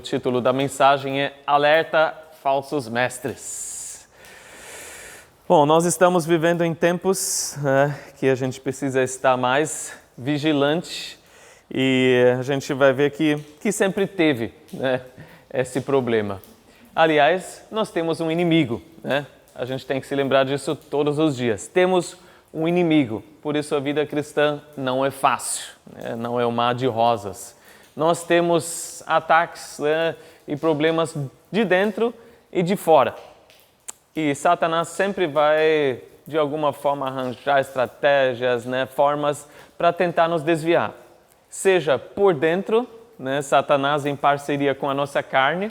O título da mensagem é Alerta Falsos Mestres. Bom, nós estamos vivendo em tempos que a gente precisa estar mais vigilante e a gente vai ver que sempre teve, né, esse problema. Aliás, nós temos um inimigo, né? A gente tem que se lembrar disso todos os dias. Temos um inimigo, por isso a vida cristã não é fácil, né? Não é um mar de rosas. Nós temos ataques, né, e problemas de dentro e de fora. E Satanás sempre vai, de alguma forma, arranjar estratégias, né, formas para tentar nos desviar. Seja por dentro, né, Satanás em parceria com a nossa carne,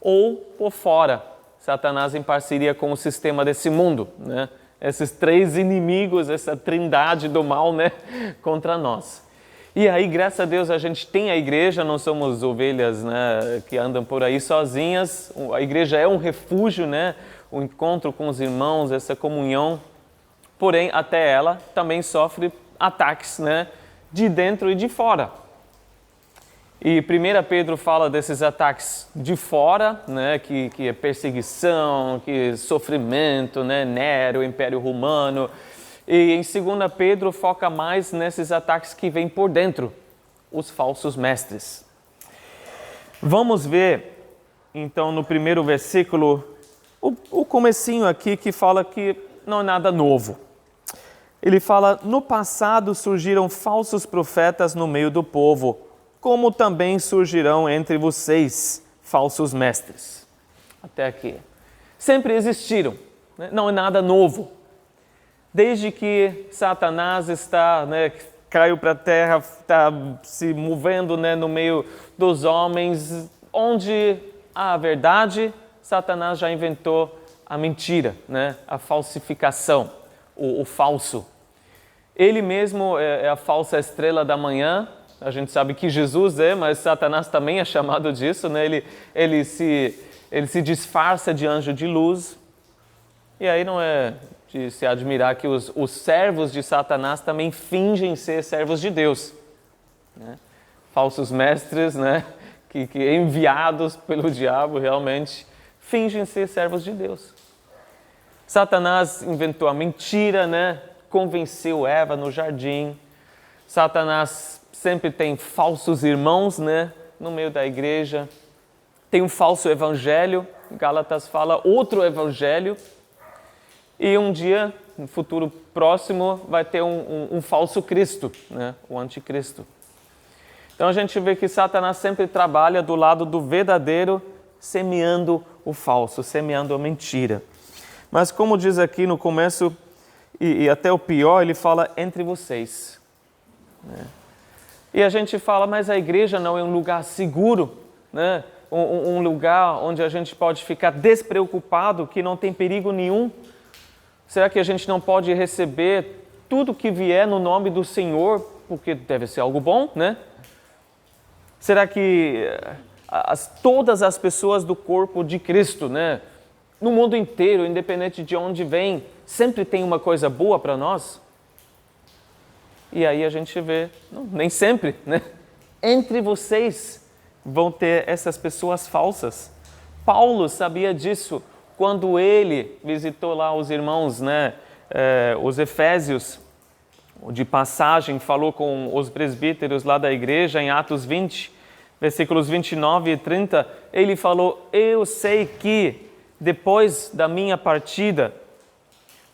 ou por fora, Satanás em parceria com o sistema desse mundo, né? Esses três inimigos, essa trindade do mal, né, contra nós. E aí, graças a Deus, a gente tem a igreja, não somos ovelhas, né, que andam por aí sozinhas. A igreja é um refúgio, né, o encontro com os irmãos, essa comunhão. Porém, até ela também sofre ataques, né, de dentro e de fora. E 1 Pedro fala desses ataques de fora, né, que é perseguição, que é sofrimento, né, Nero, Império Romano. E em 2 Pedro foca mais nesses ataques que vêm por dentro, os falsos mestres. Vamos ver, então, no primeiro versículo, o comecinho aqui que fala que não é nada novo. Ele fala, no passado surgiram falsos profetas no meio do povo, como também surgirão entre vocês falsos mestres. Até aqui. Sempre existiram, né? Não é nada novo. Desde que Satanás está, né, caiu para a terra, está se movendo, né, no meio dos homens, onde há a verdade, Satanás já inventou a mentira, né, a falsificação, o falso. Ele mesmo é a falsa estrela da manhã. A gente sabe que Jesus é, mas Satanás também é chamado disso, né? Ele se disfarça de anjo de luz. E aí não é de se admirar que os servos de Satanás também fingem ser servos de Deus, né? Falsos mestres, né? Que enviados pelo diabo realmente fingem ser servos de Deus. Satanás inventou a mentira, né? Convenceu Eva no jardim. Satanás sempre tem falsos irmãos, né, no meio da igreja. Tem um falso evangelho, Gálatas fala outro evangelho. E um dia, no futuro próximo, vai ter um falso Cristo, né, o anticristo. Então a gente vê que Satanás sempre trabalha do lado do verdadeiro, semeando o falso, semeando a mentira. Mas como diz aqui no começo, e até o pior, ele fala entre vocês, né? E a gente fala, mas a igreja não é um lugar seguro, né? Um lugar onde a gente pode ficar despreocupado, que não tem perigo nenhum. Será que a gente não pode receber tudo que vier no nome do Senhor, porque deve ser algo bom, né? Será que todas as pessoas do corpo de Cristo, né, no mundo inteiro, independente de onde vem, sempre tem uma coisa boa para nós? E aí a gente vê, não, nem sempre, né? Entre vocês vão ter essas pessoas falsas. Paulo sabia disso quando ele visitou lá os irmãos, né? Os efésios, de passagem, falou com os presbíteros lá da igreja em Atos 20, versículos 29 e 30. Ele falou, eu sei que depois da minha partida,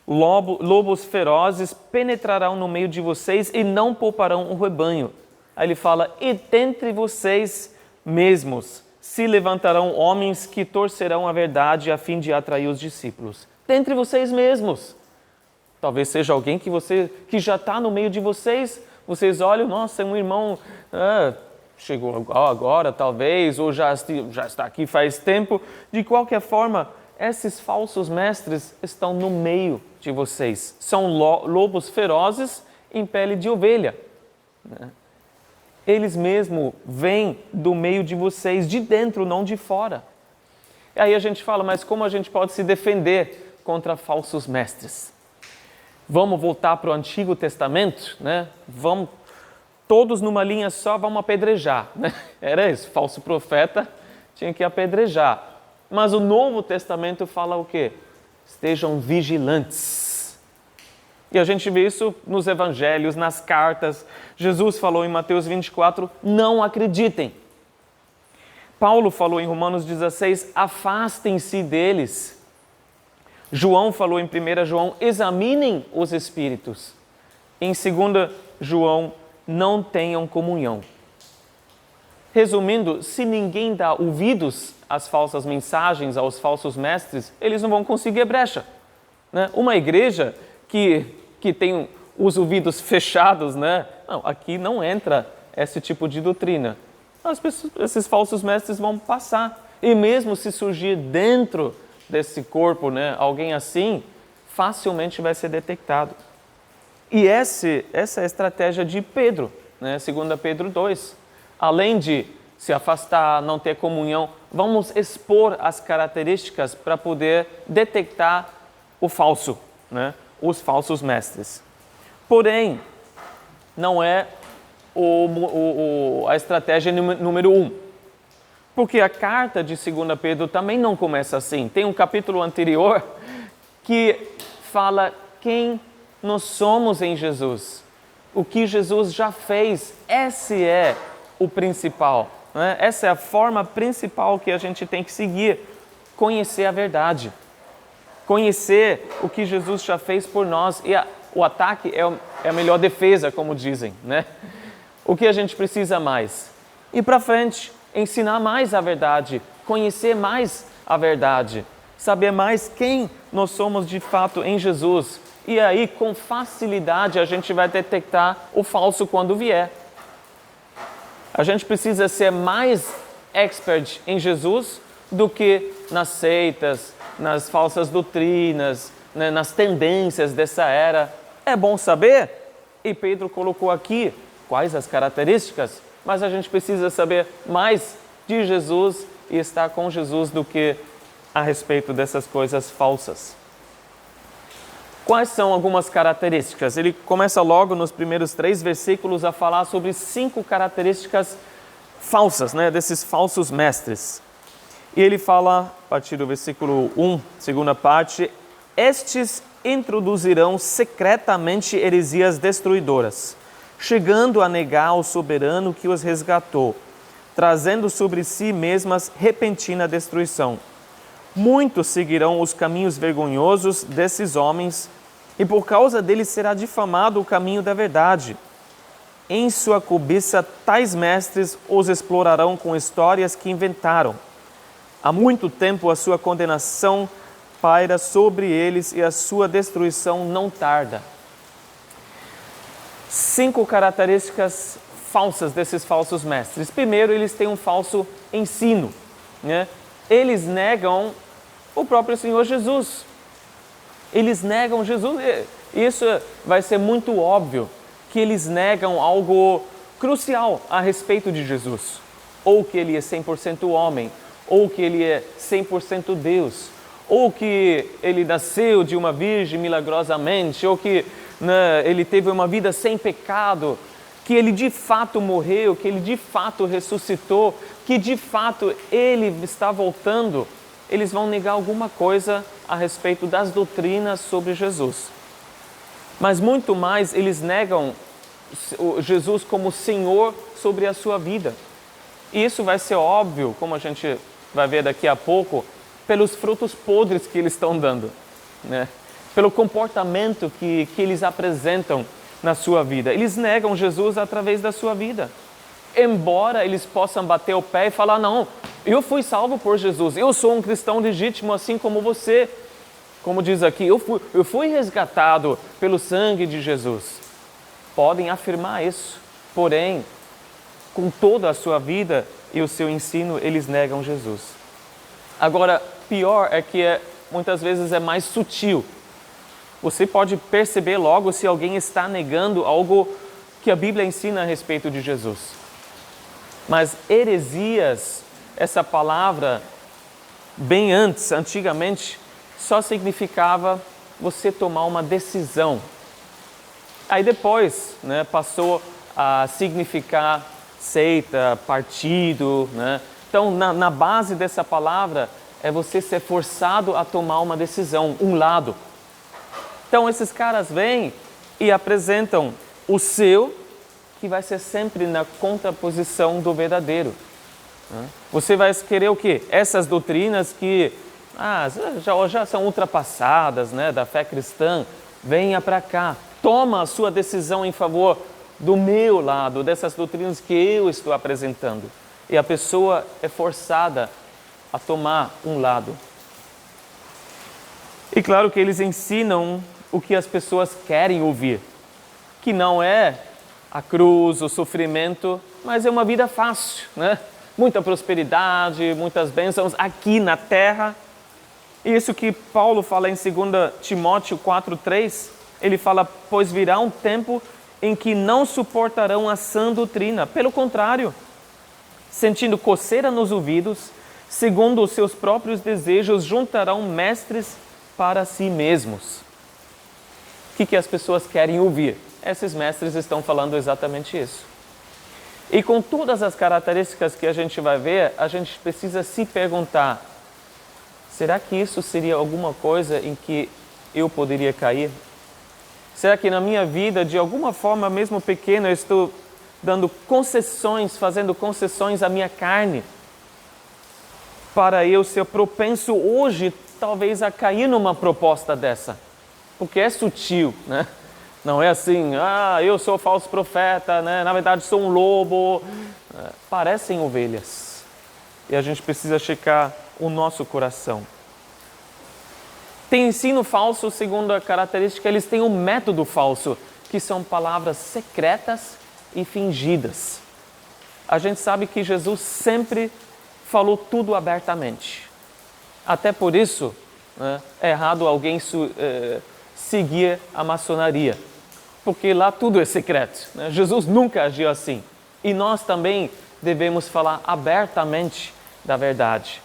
lobos ferozes penetrarão no meio de vocês e não pouparão o rebanho. Aí ele fala, e dentre vocês mesmos se levantarão homens que torcerão a verdade a fim de atrair os discípulos. Dentre vocês mesmos. Talvez seja alguém que já está no meio de vocês. Vocês olham, nossa, é um irmão, chegou agora talvez, ou já está aqui faz tempo. De qualquer forma, esses falsos mestres estão no meio de vocês. São lobos ferozes em pele de ovelha, né? Eles mesmo vêm do meio de vocês, de dentro, não de fora. E aí a gente fala, mas como a gente pode se defender contra falsos mestres? Vamos voltar para o Antigo Testamento, né? Vamos todos numa linha só vão apedrejar, né? Era isso, falso profeta tinha que apedrejar. Mas o Novo Testamento fala o quê? Estejam vigilantes. E a gente vê isso nos evangelhos, nas cartas. Jesus falou em Mateus 24, não acreditem. Paulo falou em Romanos 16, afastem-se deles. João falou em 1 João, examinem os espíritos. Em 2 João, não tenham comunhão. Resumindo, se ninguém dá ouvidos às falsas mensagens, aos falsos mestres, eles não vão conseguir brecha, né? Uma igreja que tem os ouvidos fechados, né? Não, aqui não entra esse tipo de doutrina. Esses falsos mestres vão passar. E mesmo se surgir dentro desse corpo, né, alguém assim, facilmente vai ser detectado. E essa é a estratégia de Pedro, né? 2 Pedro 2. Além de se afastar, não ter comunhão, vamos expor as características para poder detectar o falso, né? Os falsos mestres. Porém, não é a estratégia número 1. Porque a carta de 2 Pedro também não começa assim. Tem um capítulo anterior que fala quem nós somos em Jesus. O que Jesus já fez. Esse é o principal, né? Essa é a forma principal que a gente tem que seguir. Conhecer a verdade. Conhecer o que Jesus já fez por nós. E o ataque é a melhor defesa, como dizem, né? O que a gente precisa mais? Ir para frente, ensinar mais a verdade, conhecer mais a verdade, saber mais quem nós somos de fato em Jesus. E aí, com facilidade, a gente vai detectar o falso quando vier. A gente precisa ser mais expert em Jesus do que nas seitas, nas falsas doutrinas, né, nas tendências dessa era. É bom saber, e Pedro colocou aqui quais as características, mas a gente precisa saber mais de Jesus e estar com Jesus do que a respeito dessas coisas falsas. Quais são algumas características? Ele começa logo nos primeiros 3 versículos a falar sobre 5 características falsas, né, desses falsos mestres. E ele fala, a partir do versículo 1, segunda parte, estes introduzirão secretamente heresias destruidoras, chegando a negar o soberano que os resgatou, trazendo sobre si mesmas repentina destruição. Muitos seguirão os caminhos vergonhosos desses homens, e por causa deles será difamado o caminho da verdade. Em sua cobiça, tais mestres os explorarão com histórias que inventaram. Há muito tempo a sua condenação paira sobre eles e a sua destruição não tarda. 5 características falsas desses falsos mestres. Primeiro, eles têm um falso ensino, né? Eles negam o próprio Senhor Jesus. Eles negam Jesus. Isso vai ser muito óbvio, que eles negam algo crucial a respeito de Jesus. Ou que ele é 100% homem, ou que ele é 100% Deus, ou que ele nasceu de uma virgem milagrosamente, ou que ele teve uma vida sem pecado, que ele de fato morreu, que ele de fato ressuscitou, que de fato ele está voltando. Eles vão negar alguma coisa a respeito das doutrinas sobre Jesus. Mas muito mais, eles negam Jesus como Senhor sobre a sua vida. E isso vai ser óbvio, como a gente vai ver daqui a pouco, pelos frutos podres que eles estão dando, né? Pelo comportamento que eles apresentam na sua vida. Eles negam Jesus através da sua vida. Embora eles possam bater o pé e falar, não, eu fui salvo por Jesus, eu sou um cristão legítimo assim como você. Como diz aqui, eu fui resgatado pelo sangue de Jesus. Podem afirmar isso, porém, com toda a sua vida e o seu ensino, eles negam Jesus. Agora, pior é que muitas vezes é mais sutil. Você pode perceber logo se alguém está negando algo que a Bíblia ensina a respeito de Jesus. Mas heresias, essa palavra, bem antigamente, só significava você tomar uma decisão. Aí depois, passou a significar seita, partido, né? Então, na base dessa palavra, é você ser forçado a tomar uma decisão, um lado. Então, esses caras vêm e apresentam o seu, que vai ser sempre na contraposição do verdadeiro. Você vai querer o quê? Essas doutrinas que já são ultrapassadas, né, da fé cristã, venha para cá, toma a sua decisão em favor do meu lado, dessas doutrinas que eu estou apresentando. E a pessoa é forçada a tomar um lado. E claro que eles ensinam o que as pessoas querem ouvir, que não é a cruz, o sofrimento, mas é uma vida fácil, né? Muita prosperidade, muitas bênçãos aqui na terra. Isso que Paulo fala em 2 Timóteo 4:3, ele fala, pois virá um tempo em que não suportarão a sã doutrina. Pelo contrário, sentindo coceira nos ouvidos, segundo os seus próprios desejos, juntarão mestres para si mesmos. O que as pessoas querem ouvir? Esses mestres estão falando exatamente isso. E com todas as características que a gente vai ver, a gente precisa se perguntar, será que isso seria alguma coisa em que eu poderia cair? Será que na minha vida, de alguma forma, mesmo pequena, eu estou dando concessões, fazendo concessões à minha carne, para eu ser propenso hoje, talvez, a cair numa proposta dessa? Porque é sutil, né? Não é assim, eu sou falso profeta, né? Na verdade sou um lobo. Parecem ovelhas. E a gente precisa checar o nosso coração. Tem ensino falso, segundo a característica, eles têm um método falso, que são palavras secretas e fingidas. A gente sabe que Jesus sempre falou tudo abertamente. Até por isso, né, é errado alguém seguir a maçonaria, porque lá tudo é secreto, né? Jesus nunca agiu assim. E nós também devemos falar abertamente da verdade,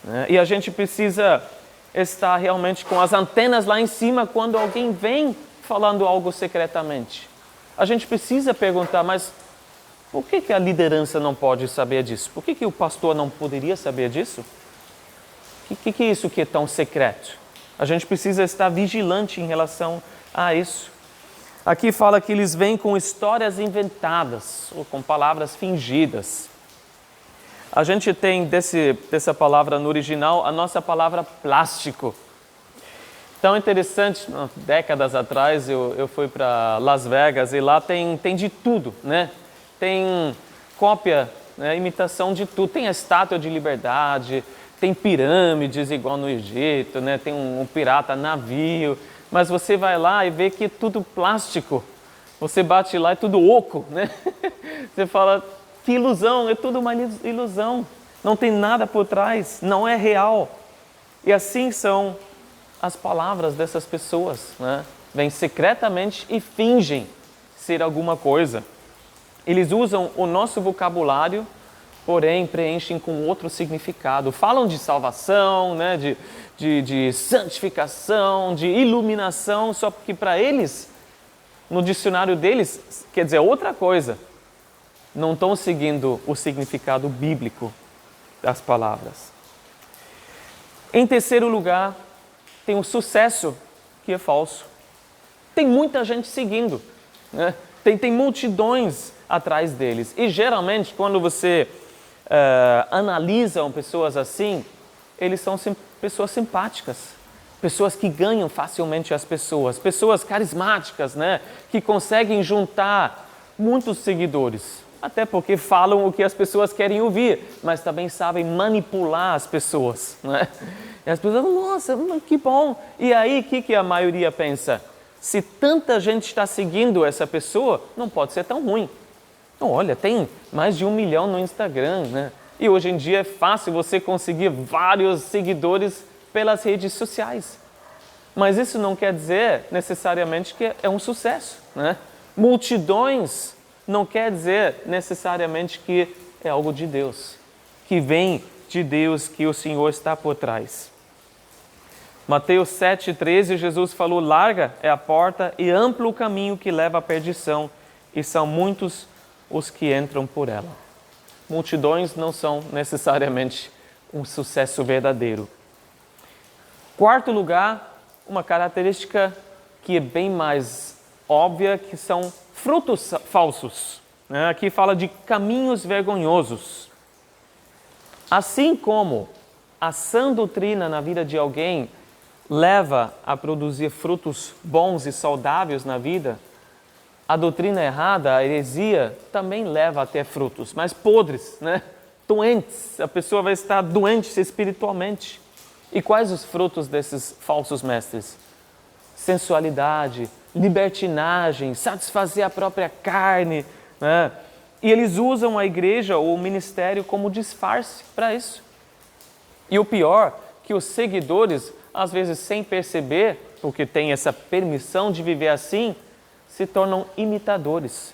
né? E a gente precisa estar realmente com as antenas lá em cima quando alguém vem falando algo secretamente. A gente precisa perguntar, mas por que a liderança não pode saber disso? Por que o pastor não poderia saber disso? O que é isso que é tão secreto? A gente precisa estar vigilante em relação a isso. Aqui fala que eles vêm com histórias inventadas, ou com palavras fingidas. A gente tem dessa palavra no original, a nossa palavra plástico. Tão interessante, décadas atrás eu fui para Las Vegas e lá tem de tudo, né? Tem cópia, né, imitação de tudo. Tem a Estátua de Liberdade, tem pirâmides igual no Egito, né? Tem um pirata navio. Mas você vai lá e vê que é tudo plástico. Você bate lá e é tudo oco, né? Você fala, que ilusão, é tudo uma ilusão. Não tem nada por trás, não é real. E assim são as palavras dessas pessoas, né? Vêm secretamente e fingem ser alguma coisa. Eles usam o nosso vocabulário, porém preenchem com outro significado. Falam de salvação, né? de santificação, de iluminação, só que para eles, no dicionário deles, quer dizer outra coisa. Não estão seguindo o significado bíblico das palavras. Em terceiro lugar, tem o sucesso, que é falso. Tem muita gente seguindo, né? Tem multidões atrás deles. E geralmente, quando você analisa pessoas assim, eles são pessoas simpáticas, pessoas que ganham facilmente as pessoas, pessoas carismáticas, né? Que conseguem juntar muitos seguidores. Até porque falam o que as pessoas querem ouvir, mas também sabem manipular as pessoas, né? E as pessoas falam, nossa, que bom. E aí, o que a maioria pensa? Se tanta gente está seguindo essa pessoa, não pode ser tão ruim. Então, olha, tem mais de 1 milhão no Instagram, né? E hoje em dia é fácil você conseguir vários seguidores pelas redes sociais. Mas isso não quer dizer necessariamente que é um sucesso, né? Multidões não quer dizer necessariamente que é algo de Deus, que vem de Deus, que o Senhor está por trás. Mateus 7,13, Jesus falou, larga é a porta e amplo o caminho que leva à perdição, e são muitos os que entram por ela. Multidões não são necessariamente um sucesso verdadeiro. Quarto lugar, uma característica que é bem mais óbvia, que são frutos falsos. Aqui fala de caminhos vergonhosos. Assim como a sã doutrina na vida de alguém leva a produzir frutos bons e saudáveis na vida, a doutrina errada, a heresia, também leva a ter frutos, mas podres, doentes. A pessoa vai estar doente espiritualmente. E quais os frutos desses falsos mestres? Sensualidade, libertinagem, satisfazer a própria carne, E eles usam a igreja ou o ministério como disfarce para isso. E o pior, que os seguidores, às vezes sem perceber, porque tem essa permissão de viver assim, se tornam imitadores.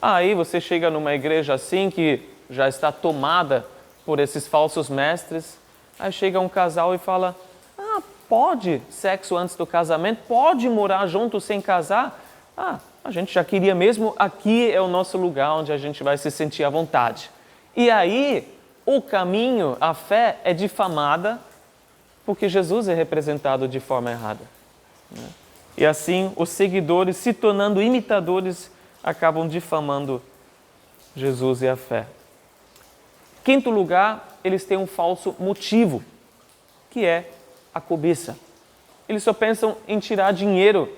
Aí você chega numa igreja assim, que já está tomada por esses falsos mestres, aí chega um casal e fala, pode sexo antes do casamento, pode morar junto sem casar, a gente já queria mesmo, aqui é o nosso lugar onde a gente vai se sentir à vontade. E aí, o caminho, a fé é difamada porque Jesus é representado de forma errada. E assim, os seguidores, se tornando imitadores, acabam difamando Jesus e a fé. Quinto lugar, eles têm um falso motivo, que é a cobiça. Eles só pensam em tirar dinheiro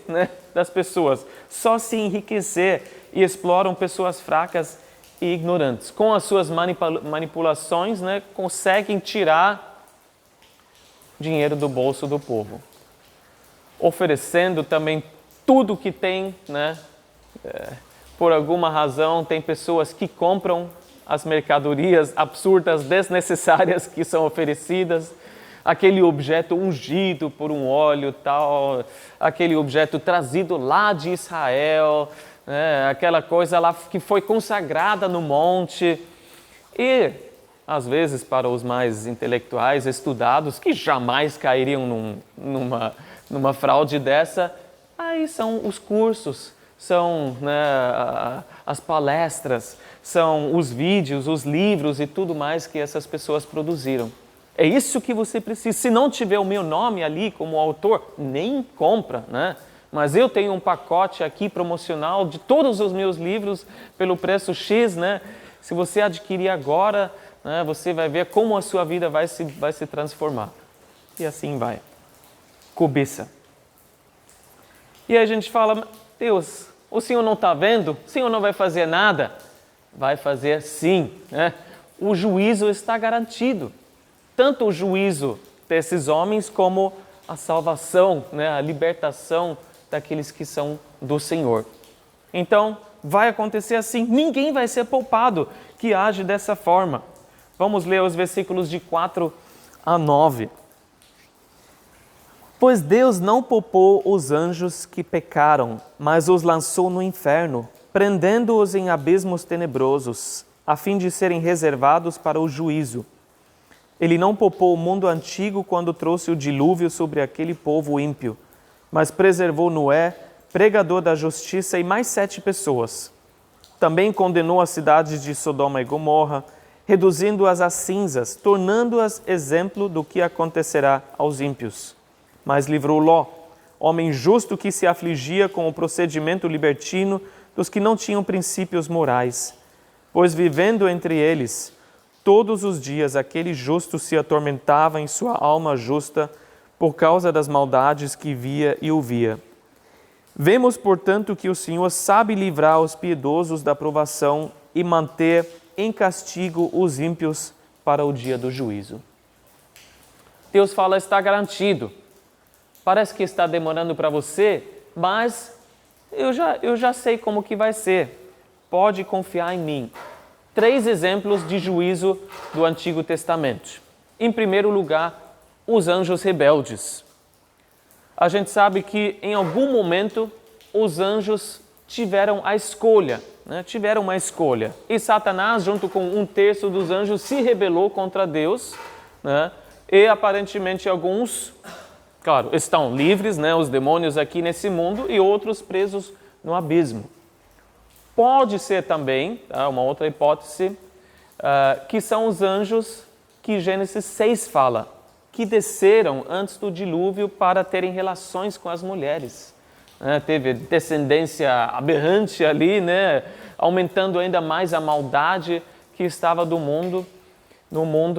das pessoas, só se enriquecer, e exploram pessoas fracas e ignorantes. Com as suas manipulações, conseguem tirar dinheiro do bolso do povo, oferecendo também tudo que tem, por alguma razão, tem pessoas que compram as mercadorias absurdas, desnecessárias que são oferecidas, aquele objeto ungido por um óleo tal, aquele objeto trazido lá de Israel, aquela coisa lá que foi consagrada no monte. E, às vezes, para os mais intelectuais, estudados, que jamais cairiam numa fraude dessa, aí são os cursos, são as palestras, são os vídeos, os livros e tudo mais que essas pessoas produziram. É isso que você precisa. Se não tiver o meu nome ali como autor, nem compra, Mas eu tenho um pacote aqui promocional de todos os meus livros pelo preço X, Se você adquirir agora, você vai ver como a sua vida vai se transformar. E assim vai. Cobiça. E aí a gente fala, Deus, o Senhor não está vendo? O Senhor não vai fazer nada? Vai fazer sim, O juízo está garantido. Tanto o juízo desses homens como a salvação, a libertação daqueles que são do Senhor. Então, vai acontecer assim. Ninguém vai ser poupado que age dessa forma. Vamos ler os versículos de 4 a 9. Pois Deus não poupou os anjos que pecaram, mas os lançou no inferno, prendendo-os em abismos tenebrosos, a fim de serem reservados para o juízo. Ele não poupou o mundo antigo quando trouxe o dilúvio sobre aquele povo ímpio, mas preservou Noé, pregador da justiça, e mais 7 pessoas. Também condenou as cidades de Sodoma e Gomorra, reduzindo-as a cinzas, tornando-as exemplo do que acontecerá aos ímpios. Mas livrou Ló, homem justo que se afligia com o procedimento libertino dos que não tinham princípios morais, pois vivendo entre eles, todos os dias aquele justo se atormentava em sua alma justa por causa das maldades que via e ouvia. Vemos, portanto, que o Senhor sabe livrar os piedosos da provação e manter em castigo os ímpios para o dia do juízo. Deus fala, está garantido. Parece que está demorando para você, mas eu já sei como que vai ser. Pode confiar em mim. 3 exemplos de juízo do Antigo Testamento. Em primeiro lugar, os anjos rebeldes. A gente sabe que em algum momento os anjos tiveram a escolha, tiveram uma escolha. E Satanás, junto com 1/3 dos anjos, se rebelou contra Deus, e aparentemente alguns, claro, estão livres, os demônios aqui nesse mundo, e outros presos no abismo. Pode ser também, uma outra hipótese, que são os anjos que Gênesis 6 fala, que desceram antes do dilúvio para terem relações com as mulheres. Teve descendência aberrante ali, né? Aumentando ainda mais a maldade que estava no mundo,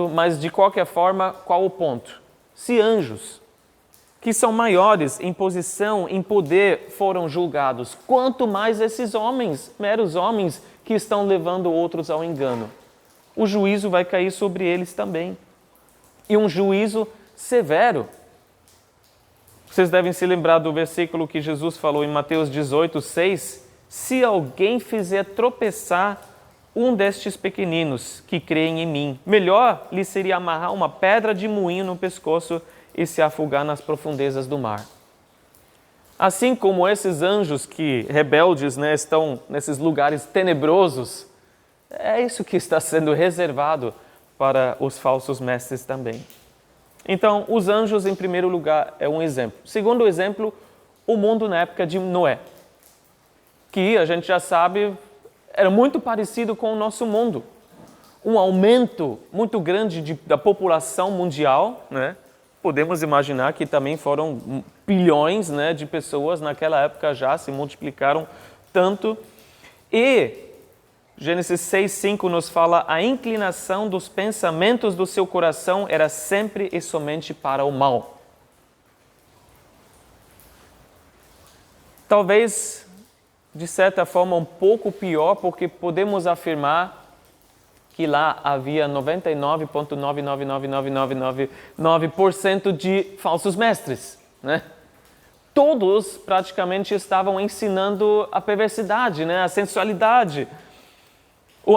mas de qualquer forma, qual o ponto? Se anjos, que são maiores em posição, em poder, foram julgados, quanto mais esses homens, meros homens, que estão levando outros ao engano. O juízo vai cair sobre eles também. E um juízo severo. Vocês devem se lembrar do versículo que Jesus falou em Mateus 18, 6. Se alguém fizer tropeçar um destes pequeninos que creem em mim, melhor lhe seria amarrar uma pedra de moinho no pescoço e se afogar nas profundezas do mar. Assim como esses anjos que rebeldes, né, estão nesses lugares tenebrosos, é isso que está sendo reservado para os falsos mestres também. Então, os anjos, em primeiro lugar, é um exemplo. Segundo exemplo, o mundo na época de Noé, que a gente já sabe era muito parecido com o nosso mundo. Um aumento muito grande da população mundial, né? Podemos imaginar que também foram bilhões, né, de pessoas naquela época já se multiplicaram tanto. E Gênesis 6:5 nos fala: a inclinação dos pensamentos do seu coração era sempre e somente para o mal. Talvez, de certa forma, um pouco pior, porque podemos afirmar que lá havia 99,999999% de falsos mestres, né? Todos praticamente estavam ensinando a perversidade, né? A sensualidade,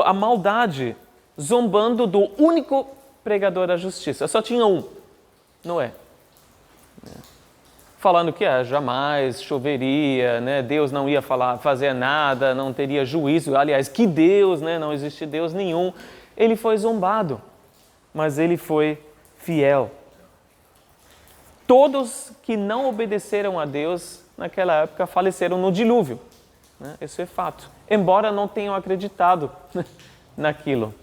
a maldade, zombando do único pregador da justiça. Só tinha um, Noé. Falando que jamais choveria, né? Deus não ia fazer nada, não teria juízo. Aliás, que Deus, né? Não existe Deus nenhum. Ele foi zombado, mas ele foi fiel. Todos que não obedeceram a Deus naquela época faleceram no dilúvio, né? Isso é fato, embora não tenham acreditado naquilo.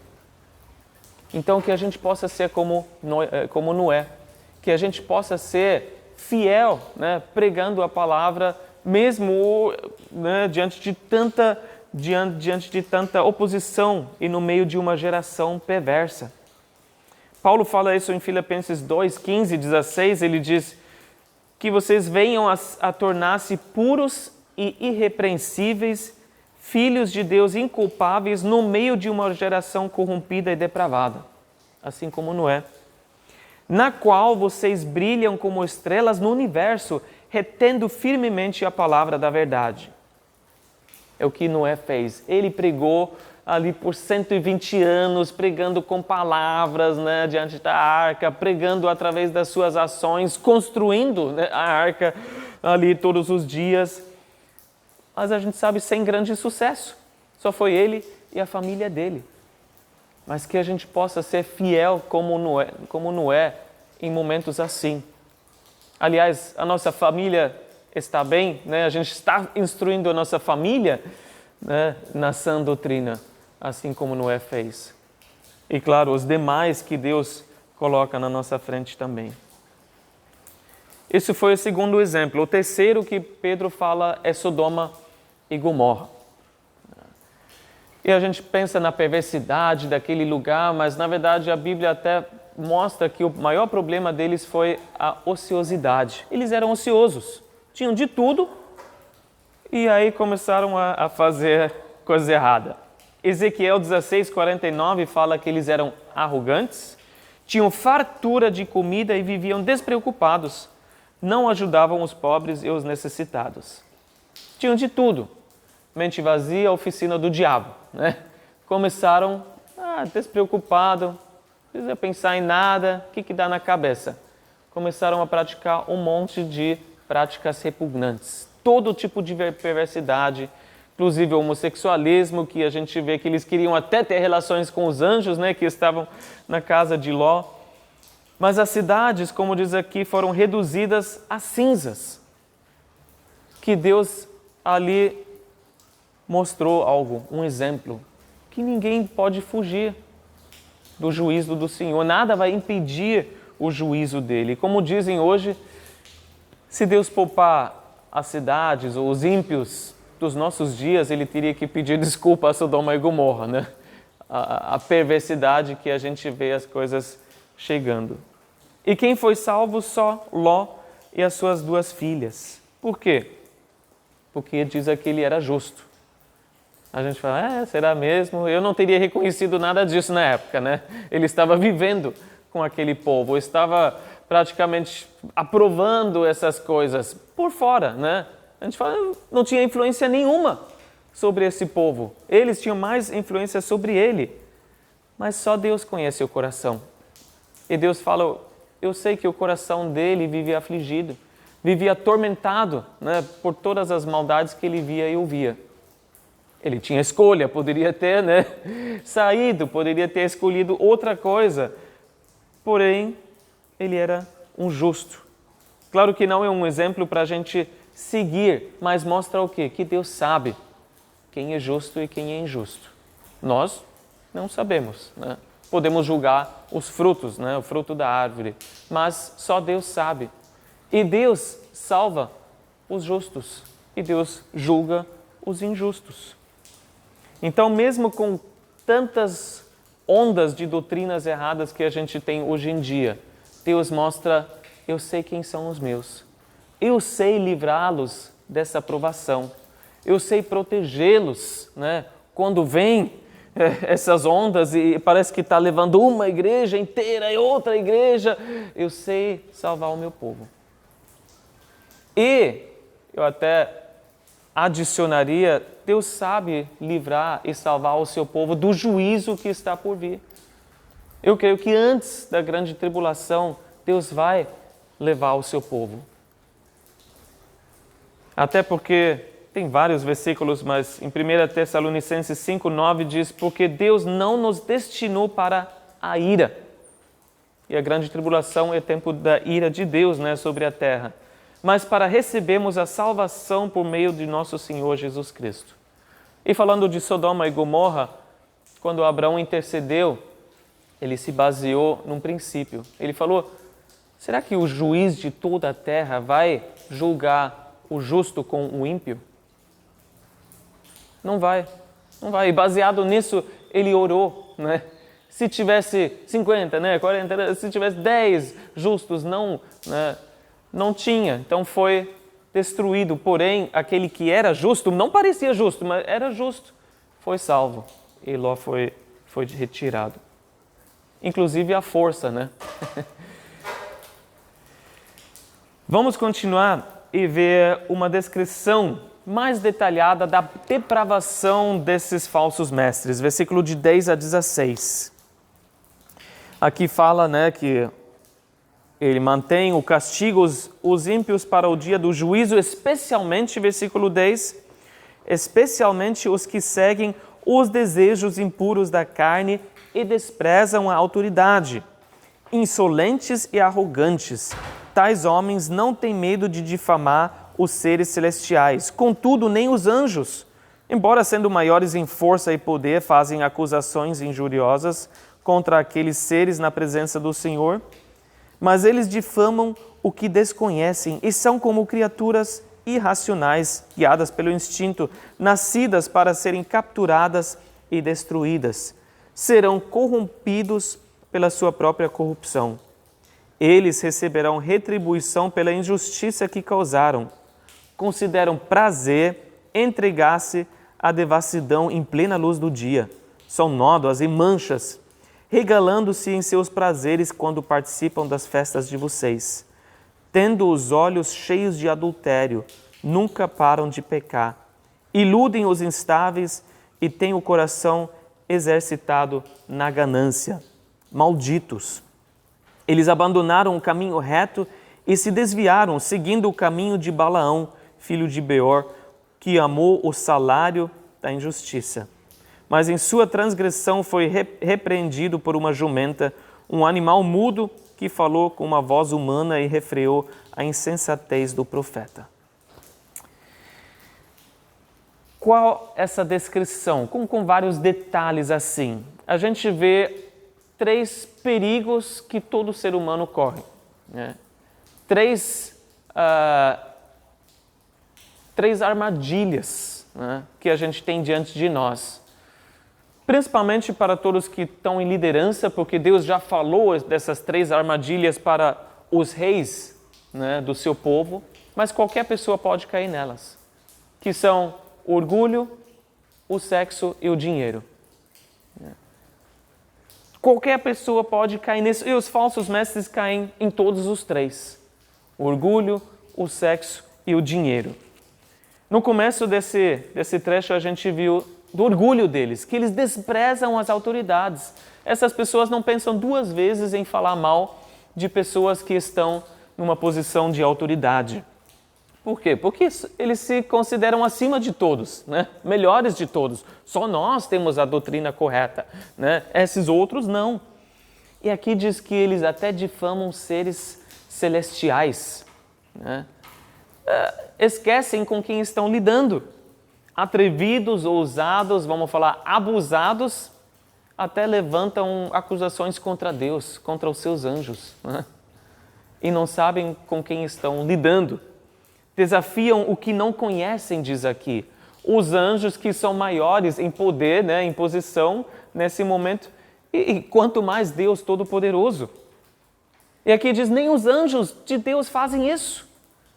Então, que a gente possa ser como Noé, que a gente possa ser fiel, né, pregando a palavra, mesmo, né, diante de tanta oposição e no meio de uma geração perversa. Paulo fala isso em Filipenses 2, 15, 16, ele diz que vocês venham a tornar-se puros e irrepreensíveis, filhos de Deus inculpáveis no meio de uma geração corrompida e depravada, assim como Noé, na qual vocês brilham como estrelas no universo, retendo firmemente a palavra da verdade. É o que Noé fez. Ele pregou ali por 120 anos, pregando com palavras, né, diante da arca, pregando através das suas ações, construindo, né, a arca ali todos os dias. Mas a gente sabe, sem grande sucesso. Só foi ele e a família dele. Mas que a gente possa ser fiel como Noé em momentos assim. Aliás, a nossa família está bem, né? A gente está instruindo a nossa família, né, na sã doutrina, assim como Noé fez. E claro, os demais que Deus coloca na nossa frente também. Esse foi o segundo exemplo. O terceiro que Pedro fala é Sodoma e Gomorra. E a gente pensa na perversidade daquele lugar, mas na verdade a Bíblia até mostra que o maior problema deles foi a ociosidade. Eles eram ociosos, tinham de tudo e aí começaram a fazer coisa errada. Ezequiel 16:49 fala que eles eram arrogantes, tinham fartura de comida e viviam despreocupados, não ajudavam os pobres e os necessitados. Tinham de tudo. Mente vazia, oficina do diabo, né? Começaram despreocupado, não precisa pensar em nada, o que dá na cabeça? Começaram a praticar um monte de práticas repugnantes, todo tipo de perversidade, inclusive o homossexualismo, que a gente vê que eles queriam até ter relações com os anjos, né, que estavam na casa de Ló. Mas as cidades, como diz aqui, foram reduzidas a cinzas, que Deus ali mostrou algo, um exemplo, que ninguém pode fugir do juízo do Senhor. Nada vai impedir o juízo dele. Como dizem hoje, se Deus poupar as cidades ou os ímpios dos nossos dias, ele teria que pedir desculpa a Sodoma e Gomorra, né? A perversidade que a gente vê as coisas chegando. E quem foi salvo? Só Ló e as suas 2 filhas. Por quê? Porque diz que ele era justo. A gente fala, será mesmo? Eu não teria reconhecido nada disso na época, né? Ele estava vivendo com aquele povo, estava praticamente aprovando essas coisas por fora, né? A gente fala, não tinha influência nenhuma sobre esse povo. Eles tinham mais influência sobre ele. Mas só Deus conhece o coração. E Deus fala, eu sei que o coração dele vive afligido, vivia atormentado, né, por todas as maldades que ele via e ouvia. Ele tinha escolha, poderia ter, né, saído, poderia ter escolhido outra coisa. Porém, ele era um justo. Claro que não é um exemplo para a gente seguir, mas mostra o quê? Que Deus sabe quem é justo e quem é injusto. Nós não sabemos, né? Podemos julgar os frutos, né? O fruto da árvore, mas só Deus sabe. E Deus salva os justos e Deus julga os injustos. Então, mesmo com tantas ondas de doutrinas erradas que a gente tem hoje em dia, Deus mostra, eu sei quem são os meus. Eu sei livrá-los dessa provação. Eu sei protegê-los, né? Quando vem essas ondas e parece que está levando uma igreja inteira e outra igreja, eu sei salvar o meu povo. E eu até adicionaria, Deus sabe livrar e salvar o seu povo do juízo que está por vir. Eu creio que antes da grande tribulação, Deus vai levar o seu povo. Até porque tem vários versículos, mas em 1 Tessalonicenses 5:9 diz, porque Deus não nos destinou para a ira. E a grande tribulação é tempo da ira de Deus, né, sobre a terra. Mas para recebermos a salvação por meio de nosso Senhor Jesus Cristo. E falando de Sodoma e Gomorra, quando Abraão intercedeu, ele se baseou num princípio. Ele falou, será que o juiz de toda a terra vai julgar o justo com o ímpio? Não vai, não vai. E baseado nisso, ele orou, né? Se tivesse 50, né, 40, se tivesse 10 justos, não tinha. Então foi destruído. Porém, aquele que era justo, não parecia justo, mas era justo, foi salvo. E Ló foi retirado. Inclusive a força, né? Vamos continuar e ver uma descrição mais detalhada da depravação desses falsos mestres. Versículo de 10 a 16. Aqui fala, né, que ele mantém o castigo os ímpios para o dia do juízo, especialmente, versículo 10, especialmente os que seguem os desejos impuros da carne e desprezam a autoridade. Insolentes e arrogantes, tais homens não têm medo de difamar os seres celestiais. Contudo, nem os anjos, embora sendo maiores em força e poder, fazem acusações injuriosas contra aqueles seres na presença do Senhor. Mas eles difamam o que desconhecem e são como criaturas irracionais, guiadas pelo instinto, nascidas para serem capturadas e destruídas. Serão corrompidos pela sua própria corrupção. Eles receberão retribuição pela injustiça que causaram. Consideram prazer entregar-se à devassidão em plena luz do dia. São nódoas e manchas, regalando-se em seus prazeres quando participam das festas de vocês. Tendo os olhos cheios de adultério, nunca param de pecar. Iludem os instáveis e têm o coração exercitado na ganância. Malditos! Eles abandonaram o caminho reto e se desviaram, seguindo o caminho de Balaão, filho de Beor, que amou o salário da injustiça. Mas em sua transgressão foi repreendido por uma jumenta, um animal mudo que falou com uma voz humana e refreou a insensatez do profeta. Qual essa descrição? Com vários detalhes assim. A gente vê 3 perigos que todo ser humano corre. Né? 3 armadilhas, né, que a gente tem diante de nós. Principalmente para todos que estão em liderança, porque Deus já falou dessas 3 armadilhas para os reis, né, do seu povo, mas qualquer pessoa pode cair nelas, que são o orgulho, o sexo e o dinheiro. Qualquer pessoa pode cair nisso, e os falsos mestres caem em todos os 3. O orgulho, o sexo e o dinheiro. No começo desse trecho a gente viu do orgulho deles, que eles desprezam as autoridades. Essas pessoas não pensam 2 vezes em falar mal de pessoas que estão numa posição de autoridade. Por quê? Porque eles se consideram acima de todos, né? Melhores de todos. Só nós temos a doutrina correta, né? Esses outros não. E aqui diz que eles até difamam seres celestiais, né? Esquecem com quem estão lidando. Atrevidos, ousados, vamos falar abusados, até levantam acusações contra Deus, contra os seus anjos, né? E não sabem com quem estão lidando. Desafiam o que não conhecem, diz aqui. Os anjos que são maiores em poder, né, em posição nesse momento, e quanto mais Deus Todo-Poderoso. E aqui diz, nem os anjos de Deus fazem isso.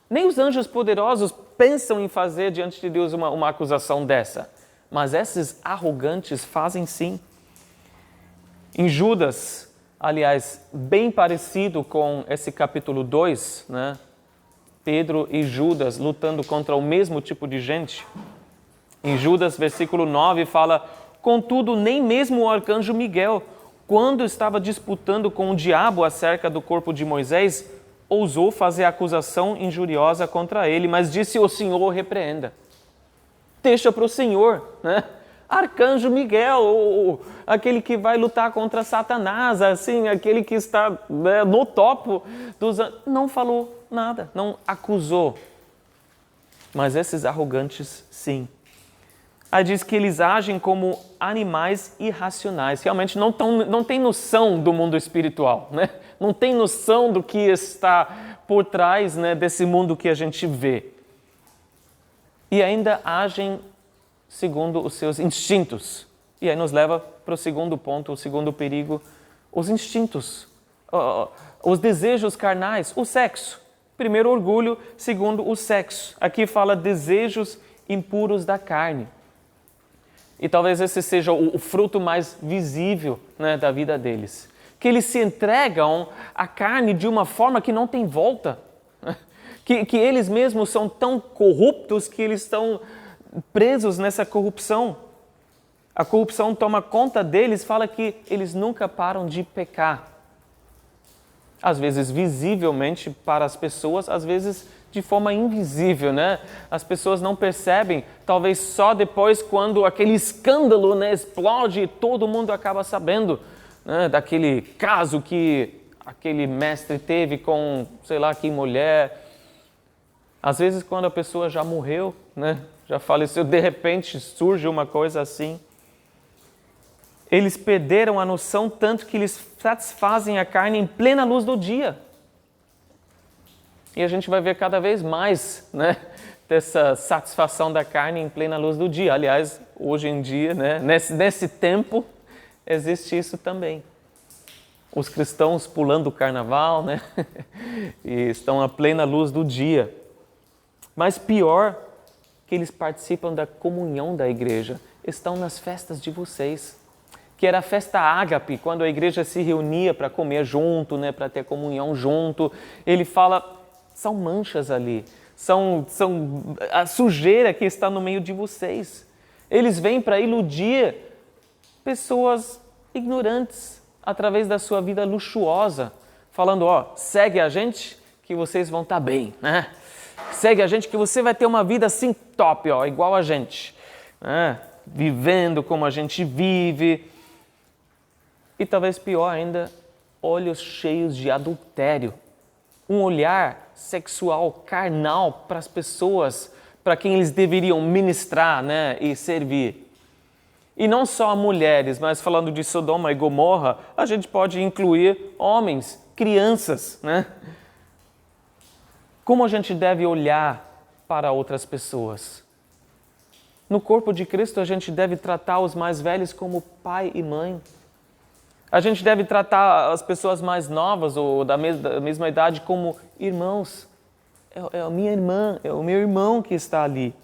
Nem os anjos poderosos pensam em fazer diante de Deus uma acusação dessa. Mas esses arrogantes fazem sim. Em Judas, aliás, bem parecido com esse capítulo 2, né? Pedro e Judas lutando contra o mesmo tipo de gente. Em Judas, versículo 9, fala: contudo, nem mesmo o arcanjo Miguel, quando estava disputando com o diabo acerca do corpo de Moisés, ousou fazer acusação injuriosa contra ele, mas disse: o Senhor o repreenda. Deixa para o Senhor, né? Arcanjo Miguel, aquele que vai lutar contra Satanás, assim, aquele que está, né, no topo dos... Não falou nada, não acusou. Mas esses arrogantes, sim. Aí diz que eles agem como animais irracionais. Realmente não têm noção do mundo espiritual, né? Não tem noção do que está por trás, né, desse mundo que a gente vê. E ainda agem segundo os seus instintos. E aí nos leva para o segundo ponto, o segundo perigo, os instintos, os desejos carnais, o sexo. Primeiro, orgulho, segundo, o sexo. Aqui fala desejos impuros da carne. E talvez esse seja o fruto mais visível, né, da vida deles. Que eles se entregam à carne de uma forma que não tem volta. Que eles mesmos são tão corruptos que eles estão presos nessa corrupção. A corrupção toma conta deles, fala que eles nunca param de pecar. Às vezes visivelmente para as pessoas, às vezes de forma invisível, né? As pessoas não percebem, talvez só depois quando aquele escândalo, né, explode e todo mundo acaba sabendo, né, daquele caso que aquele mestre teve com, sei lá, que mulher. Às vezes quando a pessoa já morreu, né, já faleceu, de repente surge uma coisa assim. Eles perderam a noção tanto que eles satisfazem a carne em plena luz do dia. E a gente vai ver cada vez mais, né, dessa satisfação da carne em plena luz do dia. Aliás, hoje em dia, né, nesse tempo, existe isso também. Os cristãos pulando o carnaval, né, e estão à plena luz do dia. Mas pior, que eles participam da comunhão da igreja, estão nas festas de vocês. Que era a festa ágape, quando a igreja se reunia para comer junto, né, para ter comunhão junto. Ele fala, são manchas ali, são a sujeira que está no meio de vocês. Eles vêm para iludir pessoas ignorantes através da sua vida luxuosa, falando, segue a gente que vocês vão estar bem, né? Segue a gente que você vai ter uma vida assim top, igual a gente, né? Vivendo como a gente vive. E talvez pior ainda, olhos cheios de adultério. Um olhar sexual, carnal para as pessoas, para quem eles deveriam ministrar, né, e servir. E não só mulheres, mas falando de Sodoma e Gomorra, a gente pode incluir homens, crianças, né? Como a gente deve olhar para outras pessoas? No corpo de Cristo, a gente deve tratar os mais velhos como pai e mãe. A gente deve tratar as pessoas mais novas ou da mesma idade como irmãos. É a minha irmã, é o meu irmão que está ali.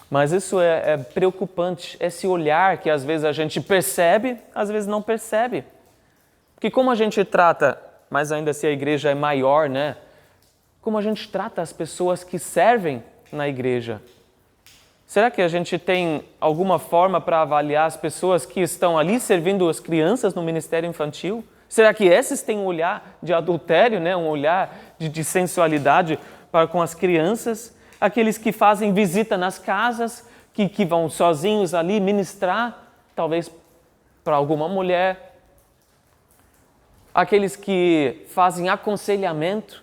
Mas isso é preocupante, esse olhar que às vezes a gente percebe, às vezes não percebe. Porque como a gente trata, mas ainda se a igreja é maior, né? Como a gente trata as pessoas que servem na igreja? Será que a gente tem alguma forma para avaliar as pessoas que estão ali servindo as crianças no ministério infantil? Será que esses têm um olhar de adultério, né? Um olhar de sensualidade para com as crianças? Aqueles que fazem visita nas casas, que vão sozinhos ali ministrar, talvez para alguma mulher. Aqueles que fazem aconselhamento.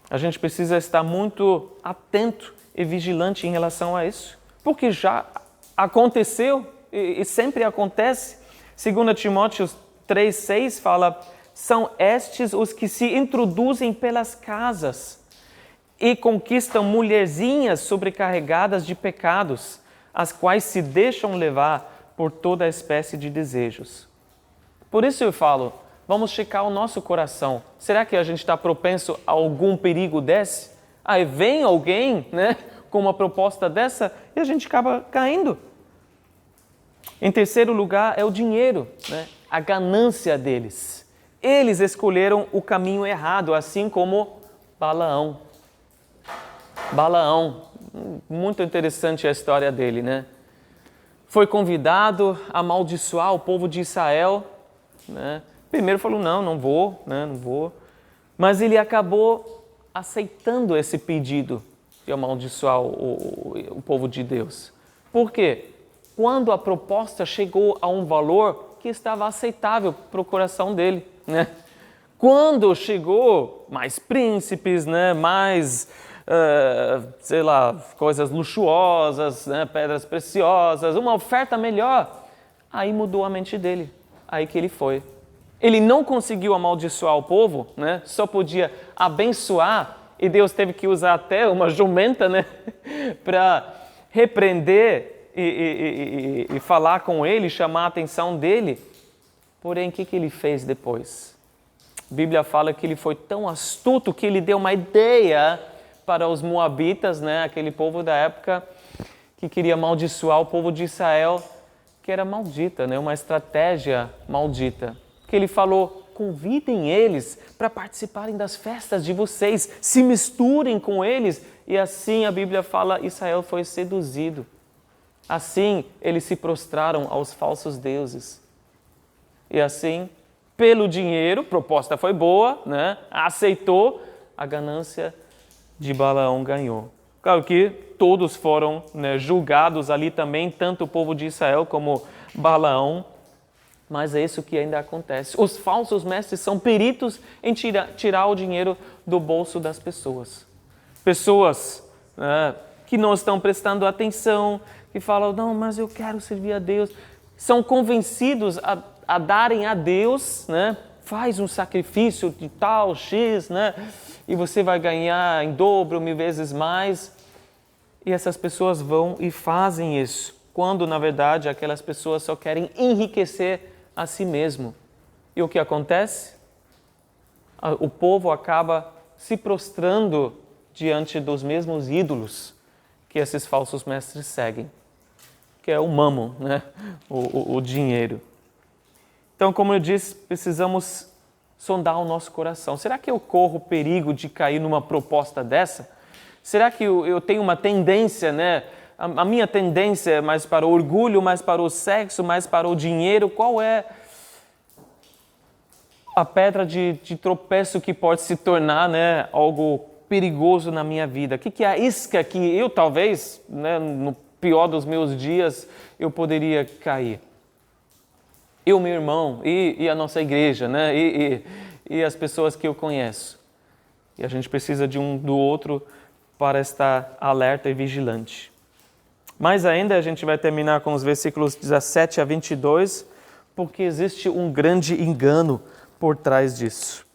A gente precisa estar muito atento e vigilante em relação a isso, porque já aconteceu e sempre acontece. 2 Timóteo 3,6 fala: são estes os que se introduzem pelas casas e conquistam mulherzinhas sobrecarregadas de pecados, as quais se deixam levar por toda espécie de desejos. Por isso eu falo, vamos checar o nosso coração. Será que a gente está propenso a algum perigo desse? Aí vem alguém, né, com uma proposta dessa e a gente acaba caindo. Em terceiro lugar é o dinheiro, né, a ganância deles. Eles escolheram o caminho errado, assim como Balaão. Balaão, muito interessante a história dele, né? Foi convidado a amaldiçoar o povo de Israel, né? Primeiro falou, não vou, né? Não vou. Mas ele acabou aceitando esse pedido de amaldiçoar o povo de Deus. Por quê? Quando a proposta chegou a um valor que estava aceitável para o coração dele, né? Quando chegou mais príncipes, né? Mais, sei lá, coisas luxuosas, né? Pedras preciosas, uma oferta melhor, aí mudou a mente dele, aí que ele foi. Ele não conseguiu amaldiçoar o povo, né? Só podia abençoar, e Deus teve que usar até uma jumenta, né? Para repreender e falar com ele, chamar a atenção dele. Porém, o que ele fez depois? A Bíblia fala que ele foi tão astuto que ele deu uma ideia para os moabitas, né? Aquele povo da época que queria amaldiçoar o povo de Israel, que era maldita, né? Uma estratégia maldita. Que ele falou, convidem eles para participarem das festas de vocês, se misturem com eles. E assim a Bíblia fala, Israel foi seduzido. Assim eles se prostraram aos falsos deuses. E assim, pelo dinheiro, a proposta foi boa, né? Aceitou, a ganância de Balaão ganhou. Claro que todos foram, né, julgados ali também, tanto o povo de Israel como Balaão. Mas é isso que ainda acontece. Os falsos mestres são peritos em tirar o dinheiro do bolso das pessoas. Pessoas, né, que não estão prestando atenção, que falam, não, mas eu quero servir a Deus. São convencidos a darem a Deus, né, faz um sacrifício de tal X, né, e você vai ganhar em dobro, 1000 vezes mais. E essas pessoas vão e fazem isso, quando na verdade aquelas pessoas só querem enriquecer a si mesmo. E o que acontece? O povo acaba se prostrando diante dos mesmos ídolos que esses falsos mestres seguem, que é o mamon, né? o dinheiro. Então, como eu disse, precisamos sondar o nosso coração. Será que eu corro o perigo de cair numa proposta dessa? Será que eu tenho uma tendência, né? A minha tendência é mais para o orgulho, mais para o sexo, mais para o dinheiro? Qual é a pedra de tropeço que pode se tornar, né, algo perigoso na minha vida? O que é a isca que eu talvez, né, no pior dos meus dias, eu poderia cair? Eu, meu irmão, e a nossa igreja, né, e as pessoas que eu conheço. E a gente precisa de um do outro para estar alerta e vigilante. Mas ainda a gente vai terminar com os versículos 17 a 22, porque existe um grande engano por trás disso.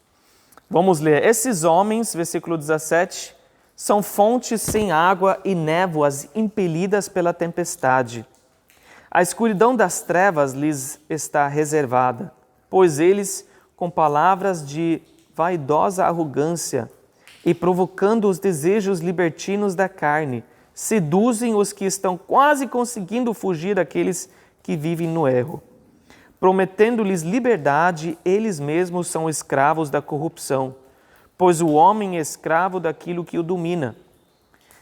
Vamos ler. Esses homens, versículo 17, são fontes sem água e névoas impelidas pela tempestade. A escuridão das trevas lhes está reservada, pois eles, com palavras de vaidosa arrogância e provocando os desejos libertinos da carne, seduzem os que estão quase conseguindo fugir daqueles que vivem no erro. Prometendo-lhes liberdade, eles mesmos são escravos da corrupção, pois o homem é escravo daquilo que o domina.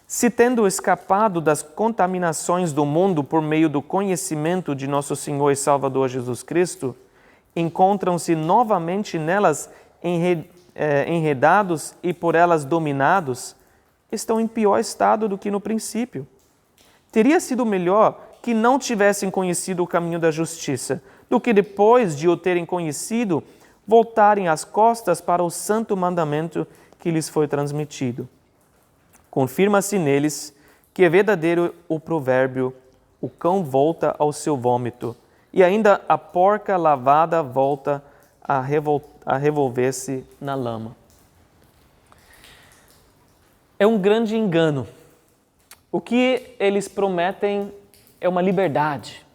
Se tendo escapado das contaminações do mundo por meio do conhecimento de nosso Senhor e Salvador Jesus Cristo, encontram-se novamente nelas enredados e por elas dominados, estão em pior estado do que no princípio. Teria sido melhor que não tivessem conhecido o caminho da justiça, do que depois de o terem conhecido, voltarem as costas para o santo mandamento que lhes foi transmitido. Confirma-se neles que é verdadeiro o provérbio: o cão volta ao seu vômito, e ainda a porca lavada volta a revolver-se na lama. É um grande engano. O que eles prometem é uma liberdade.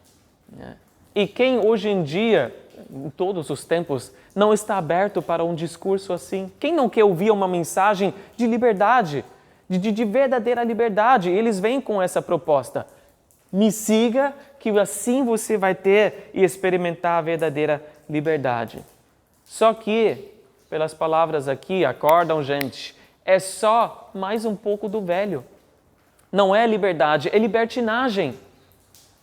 E quem hoje em dia, em todos os tempos, não está aberto para um discurso assim? Quem não quer ouvir uma mensagem de liberdade, de verdadeira liberdade? Eles vêm com essa proposta. Me siga, que assim você vai ter e experimentar a verdadeira liberdade. Só que, pelas palavras aqui, acordam, gente, é só mais um pouco do velho. Não é liberdade, é libertinagem.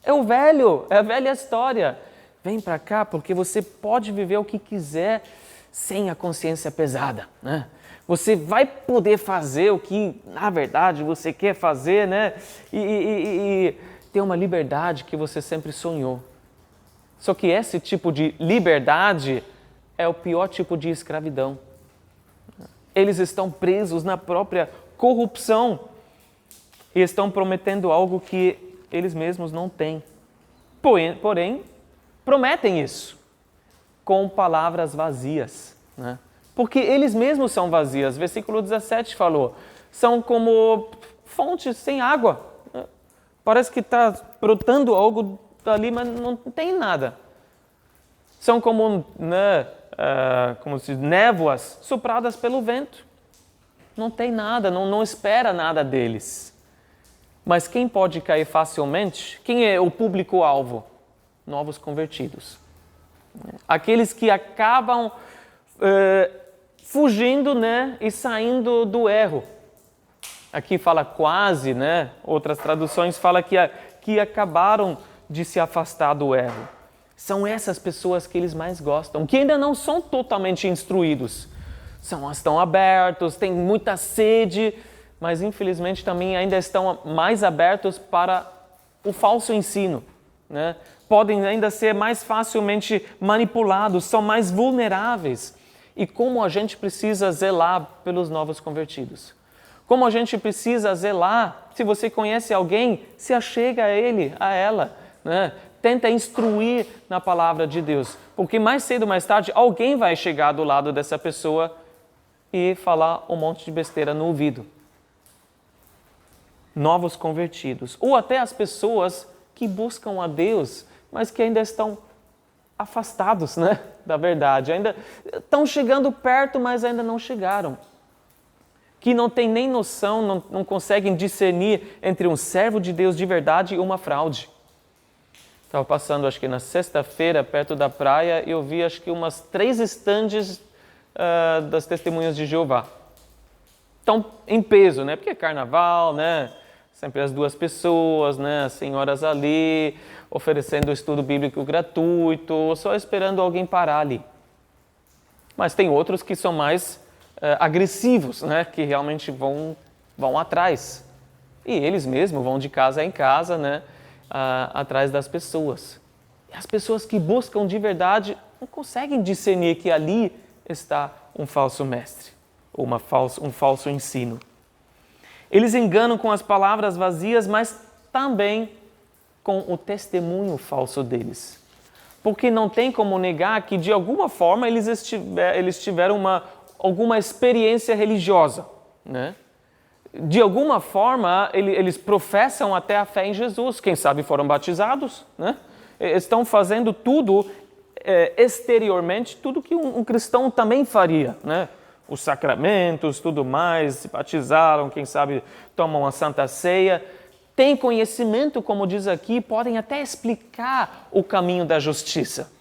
É o velho, é a velha história. Vem para cá porque você pode viver o que quiser sem a consciência pesada, né? Você vai poder fazer o que, na verdade, você quer fazer, né? E ter uma liberdade que você sempre sonhou. Só que esse tipo de liberdade é o pior tipo de escravidão. Eles estão presos na própria corrupção e estão prometendo algo que eles mesmos não têm. Porém, prometem isso com palavras vazias, né? Porque eles mesmos são vazias. Versículo 17 falou, são como fontes sem água. Parece que está brotando algo dali, mas não tem nada. São como, como se diz, névoas sopradas pelo vento. Não tem nada, não espera nada deles. Mas quem pode cair facilmente? Quem é o público-alvo? Novos convertidos. Aqueles que acabam fugindo, né, e saindo do erro. Aqui fala quase, né? Outras traduções falam que acabaram de se afastar do erro. São essas pessoas que eles mais gostam, que ainda não são totalmente instruídos. Estão abertos, têm muita sede, mas infelizmente também ainda estão mais abertos para o falso ensino, né? Podem ainda ser mais facilmente manipulados, são mais vulneráveis. E como a gente precisa zelar pelos novos convertidos? Como a gente precisa zelar, se você conhece alguém, se achega a ele, a ela, né? Tenta instruir na palavra de Deus, porque mais cedo ou mais tarde alguém vai chegar do lado dessa pessoa e falar um monte de besteira no ouvido. Novos convertidos, ou até as pessoas que buscam a Deus, mas que ainda estão afastados, né, da verdade, ainda estão chegando perto, mas ainda não chegaram. Que não tem nem noção, não conseguem discernir entre um servo de Deus de verdade e uma fraude. Estava passando, acho que na sexta-feira, perto da praia, e eu vi, acho que umas 3 estandes das Testemunhas de Jeová. Estão em peso, né? Porque é carnaval, né? Sempre as 2 pessoas, né? As senhoras ali, oferecendo estudo bíblico gratuito, só esperando alguém parar ali. Mas tem outros que são mais agressivos, né? Que realmente vão atrás. E eles mesmos vão de casa em casa, né? Atrás das pessoas. E as pessoas que buscam de verdade não conseguem discernir que ali está um falso mestre. um falso ensino. Eles enganam com as palavras vazias, mas também com o testemunho falso deles. Porque não tem como negar que, de alguma forma, eles tiveram alguma experiência religiosa, né? De alguma forma, eles professam até a fé em Jesus. Quem sabe foram batizados, né? Estão fazendo tudo exteriormente, tudo que um cristão também faria, né? Os sacramentos, tudo mais, se batizaram, quem sabe tomam a Santa Ceia. Tem conhecimento, como diz aqui, podem até explicar o caminho da justiça.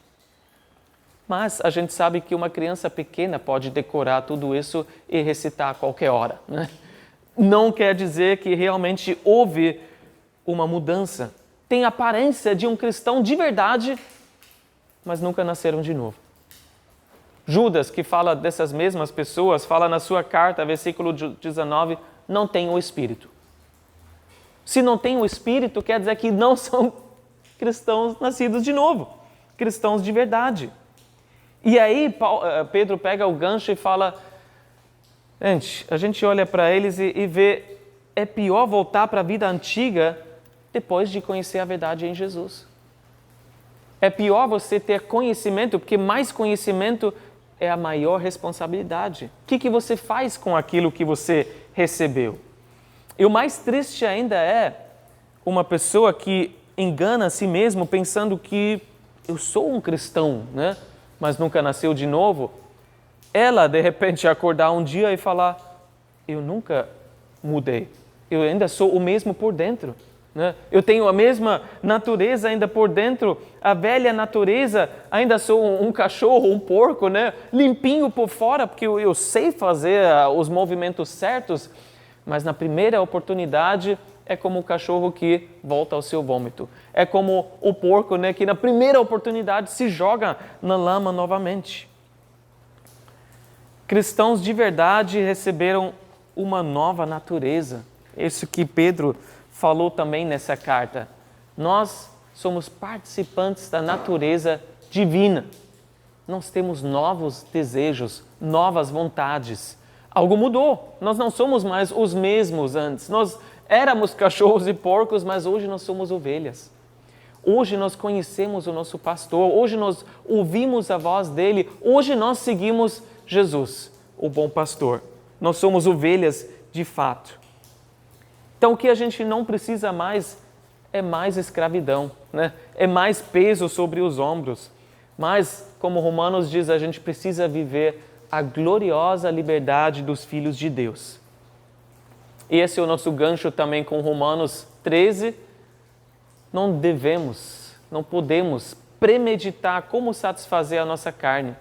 Mas a gente sabe que uma criança pequena pode decorar tudo isso e recitar a qualquer hora, né? Não quer dizer que realmente houve uma mudança. Tem aparência de um cristão de verdade, mas nunca nasceram de novo. Judas, que fala dessas mesmas pessoas, fala na sua carta, versículo 19, não tem o Espírito. Se não tem o Espírito, quer dizer que não são cristãos nascidos de novo, cristãos de verdade. E aí Pedro pega o gancho e fala, a gente olha para eles e vê, é pior voltar para a vida antiga depois de conhecer a verdade em Jesus. É pior você ter conhecimento, porque mais conhecimento é a maior responsabilidade. O que você faz com aquilo que você recebeu? E o mais triste ainda é uma pessoa que engana a si mesmo pensando que eu sou um cristão, né? Mas nunca nasceu de novo. Ela, de repente, acordar um dia e falar, eu nunca mudei. Eu ainda sou o mesmo por dentro, né? Eu tenho a mesma natureza ainda por dentro, a velha natureza, ainda sou um cachorro, um porco, né? Limpinho por fora, porque eu sei fazer os movimentos certos, mas na primeira oportunidade é como o cachorro que volta ao seu vômito. É como o porco, né, que na primeira oportunidade se joga na lama novamente. Cristãos de verdade receberam uma nova natureza. Isso que Pedro falou também nessa carta. Nós somos participantes da natureza divina. Nós temos novos desejos, novas vontades. Algo mudou. Nós não somos mais os mesmos antes. Nós éramos cachorros e porcos, mas hoje nós somos ovelhas. Hoje nós conhecemos o nosso pastor. Hoje nós ouvimos a voz dele. Hoje nós seguimos Jesus, o bom pastor. Nós somos ovelhas de fato. Então o que a gente não precisa mais é mais escravidão, né? É mais peso sobre os ombros. Mas, como Romanos diz, a gente precisa viver a gloriosa liberdade dos filhos de Deus. E esse é o nosso gancho também com Romanos 13. Não podemos premeditar como satisfazer a nossa carne.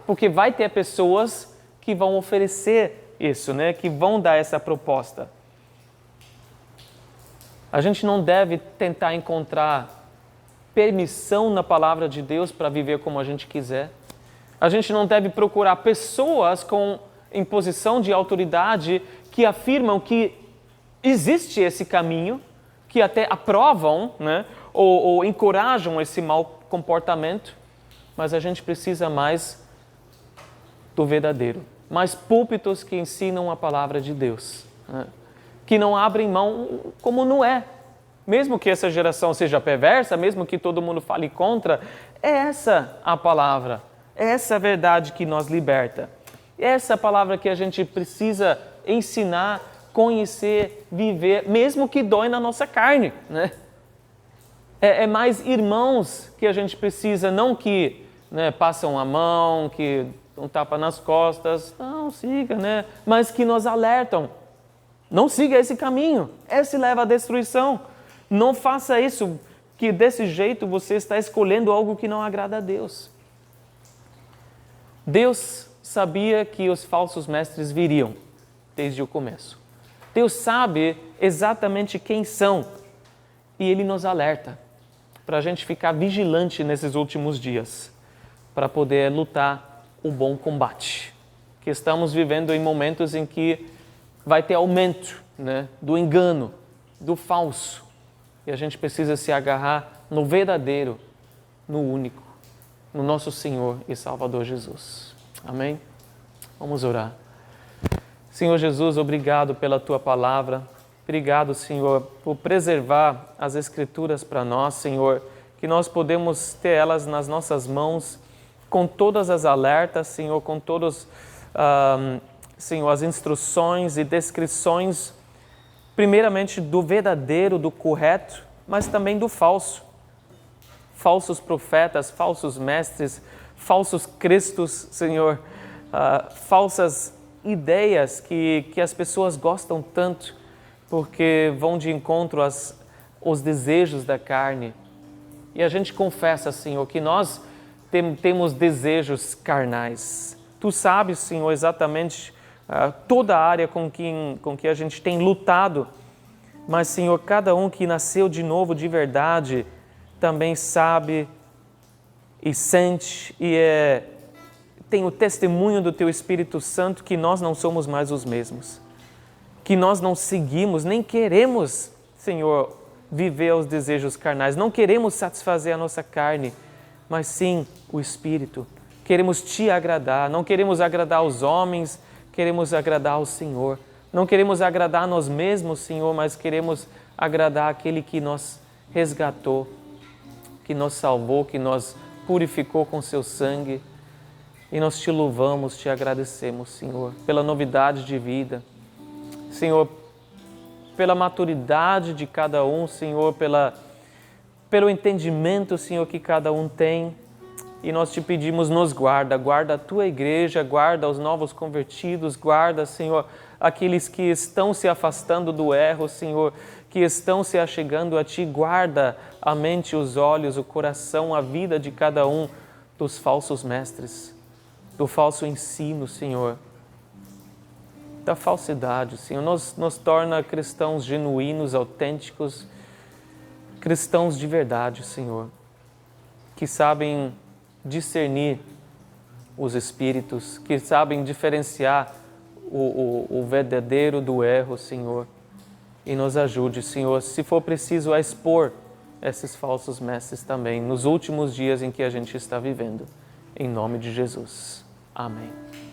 Porque vai ter pessoas que vão oferecer isso, né? Que vão dar essa proposta. A gente não deve tentar encontrar permissão na palavra de Deus para viver como a gente quiser. A gente não deve procurar pessoas com imposição de autoridade que afirmam que existe esse caminho, que até aprovam, né, ou encorajam esse mau comportamento, mas a gente precisa mais do verdadeiro, mais púlpitos que ensinam a palavra de Deus, né, que não abrem mão como não é. Mesmo que essa geração seja perversa, mesmo que todo mundo fale contra, é essa a palavra, é essa a verdade que nos liberta. É essa a palavra que a gente precisa ensinar, conhecer, viver, mesmo que dói na nossa carne, né? É mais irmãos que a gente precisa, não que, né, passam a mão, que dão tapa nas costas, não, siga, né? Mas que nos alertam. Não siga esse caminho, esse leva à destruição. Não faça isso, que desse jeito você está escolhendo algo que não agrada a Deus. Deus sabia que os falsos mestres viriam desde o começo. Deus sabe exatamente quem são e Ele nos alerta para a gente ficar vigilante nesses últimos dias, para poder lutar o bom combate. Que estamos vivendo em momentos em que vai ter aumento, né, do engano, do falso. E a gente precisa se agarrar no verdadeiro, no único, no nosso Senhor e Salvador Jesus. Amém? Vamos orar. Senhor Jesus, obrigado pela Tua palavra. Obrigado, Senhor, por preservar as Escrituras para nós, Senhor, que nós podemos ter elas nas nossas mãos, com todas as alertas, Senhor, com todas, Senhor, as instruções e descrições, primeiramente do verdadeiro, do correto, mas também do falso. Falsos profetas, falsos mestres, falsos cristos, Senhor, falsas ideias que as pessoas gostam tanto, porque vão de encontro aos desejos da carne. E a gente confessa, Senhor, que nós temos desejos carnais. Tu sabes, Senhor, exatamente toda a área com que a gente tem lutado, mas, Senhor, cada um que nasceu de novo de verdade também sabe e sente e tem o testemunho do Teu Espírito Santo que nós não somos mais os mesmos, que nós não seguimos, nem queremos, Senhor, viver aos desejos carnais, não queremos satisfazer a nossa carne, mas sim o Espírito. Queremos Te agradar, não queremos agradar aos homens, queremos agradar ao Senhor. Não queremos agradar a nós mesmos, Senhor, mas queremos agradar aquele que nos resgatou, que nos salvou, que nos purificou com Seu sangue. E nós Te louvamos, Te agradecemos, Senhor, pela novidade de vida. Senhor, pela maturidade de cada um, Senhor, pelo entendimento, Senhor, que cada um tem. E nós Te pedimos, nos guarda a Tua igreja, guarda os novos convertidos, guarda, Senhor, aqueles que estão se afastando do erro, Senhor, que estão se achegando a Ti, guarda a mente, os olhos, o coração, a vida de cada um dos falsos mestres, do falso ensino, Senhor, da falsidade, Senhor, nos torna cristãos genuínos, autênticos, cristãos de verdade, Senhor, que sabem discernir os espíritos, que sabem diferenciar o verdadeiro do erro, Senhor, e nos ajude, Senhor, se for preciso, a expor esses falsos mestres também, nos últimos dias em que a gente está vivendo. Em nome de Jesus. Amém.